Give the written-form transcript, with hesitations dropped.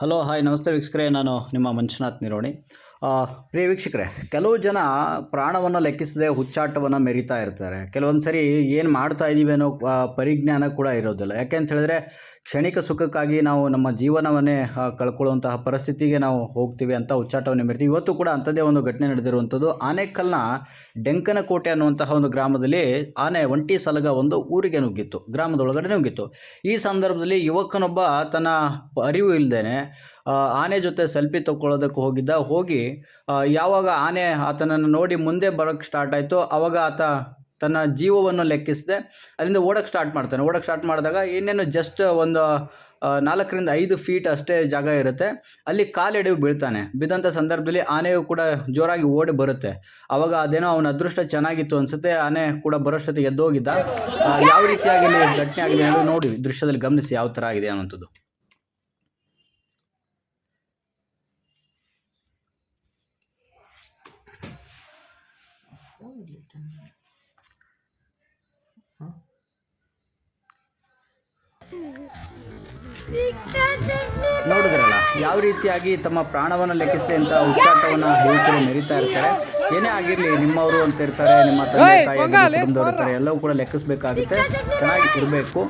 Hello hi ನಮಸ್ತೆ ವೀಕ್ಷಕರೇ, ನಾನು ನಿಮ್ಮ ಮಂಜುನಾಥ್ ನಿರೋಣಿ. ಪ್ರಿಯ ವೀಕ್ಷಕರೇ, ಕೆಲವು ಜನ ಪ್ರಾಣವನ್ನು ಲೆಕ್ಕಿಸದೆ ಹುಚ್ಚಾಟವನ್ನು ಮೆರಿತಾ ಇರ್ತಾರೆ. ಕೆಲವೊಂದು ಸರಿ ಏನು ಮಾಡ್ತಾ ಇದ್ದೀವಿ ಅನ್ನೋ ಪರಿಜ್ಞಾನ ಕೂಡ ಇರೋದಿಲ್ಲ. ಯಾಕೆ ಅಂತ ಹೇಳಿದ್ರೆ ಕ್ಷಣಿಕ ಸುಖಕ್ಕಾಗಿ ನಾವು ನಮ್ಮ ಜೀವನವನ್ನೇ ಕಳ್ಕೊಳ್ಳುವಂತಹ ಪರಿಸ್ಥಿತಿಗೆ ನಾವು ಹೋಗ್ತೀವಿ ಅಂತ ಹುಚ್ಚಾಟವನ್ನು ಮೆರಿತೀವಿ. ಇವತ್ತು ಕೂಡ ಅಂಥದ್ದೇ ಒಂದು ಘಟನೆ ನಡೆದಿರುವಂಥದ್ದು. ಆನೇಕಲ್ನ ಡೆಂಕನಕೋಟೆ ಅನ್ನುವಂತಹ ಒಂದು ಗ್ರಾಮದಲ್ಲಿ ಆನೆ ಒಂಟಿ ಸಲಗ ಒಂದು ಊರಿಗೆ ನುಗ್ಗಿತ್ತು, ಗ್ರಾಮದೊಳಗಡೆ ನುಗ್ಗಿತ್ತು. ಈ ಸಂದರ್ಭದಲ್ಲಿ ಯುವಕನೊಬ್ಬ ತನ್ನ ಅರಿವು ಇಲ್ಲದೇನೆ ಆನೆ ಜೊತೆ ಸೆಲ್ಫಿ ತಗೊಳ್ಳೋದಕ್ಕೆ ಹೋಗಿ ಯಾವಾಗ ಆನೆ ಆತನನ್ನು ನೋಡಿ ಮುಂದೆ ಬರೋಕ್ಕೆ ಸ್ಟಾರ್ಟ್ ಆಯಿತು, ಆವಾಗ ಆತ ತನ್ನ ಜೀವವನ್ನು ಲೆಕ್ಕಿಸದೆ ಅಲ್ಲಿಂದ ಓಡೋಕ್ಕೆ ಸ್ಟಾರ್ಟ್ ಮಾಡಿದಾಗ ಇನ್ನೇನು ಜಸ್ಟ್ ಒಂದು 4ರಿಂದ 5 ಫೀಟ್ ಅಷ್ಟೇ ಜಾಗ ಇರುತ್ತೆ. ಅಲ್ಲಿ ಕಾಲೆಡೆವು ಬೀಳ್ತಾನೆ. ಬಿದ್ದಂಥ ಸಂದರ್ಭದಲ್ಲಿ ಆನೆಯು ಕೂಡ ಜೋರಾಗಿ ಓಡಿ ಬರುತ್ತೆ. ಆವಾಗ ಅದೇನೋ ಅವನ ಅದೃಷ್ಟ ಚೆನ್ನಾಗಿತ್ತು ಅನಿಸುತ್ತೆ, ಆನೆ ಕೂಡ ಬರೋಷ್ಟೊತ್ತಿಗೆ ಎದ್ದೋಗಿದ್ದ. ಯಾವ ರೀತಿಯಾಗಿ ಇಲ್ಲಿ ಘಟನೆ ಆಗಿದೆ ಅನ್ನೋದು ನೋಡಿ ದೃಶ್ಯದಲ್ಲಿ ಗಮನಿಸಿ ಯಾವ ಥರ ಆಗಿದೆ ಅನ್ನೋಂಥದ್ದು. ನೋಡಿದ್ರಲ್ಲ ಯಾವ ರೀತಿಯಾಗಿ ತಮ್ಮ ಪ್ರಾಣವನ್ನು ಲೆಕ್ಕಿಸ್ತೆ ಅಂತ ಹುಚ್ಚಾಟವನ್ನು ಯುವಕರು ಮೆರಿತಾ ಇರ್ತಾರೆ. ಏನೇ ಆಗಿರಲಿ, ನಿಮ್ಮವರು ಅಂತ ಇರ್ತಾರೆ, ನಿಮ್ಮ ತಂದೆ ತಾಯಿ ಕುಟುಂಬದವರು ಇರ್ತಾರೆ, ಎಲ್ಲವೂ ಕೂಡ ಲೆಕ್ಕಿಸ್ಬೇಕಾಗುತ್ತೆ. ಚೆನ್ನಾಗಿ ಇರಬೇಕು.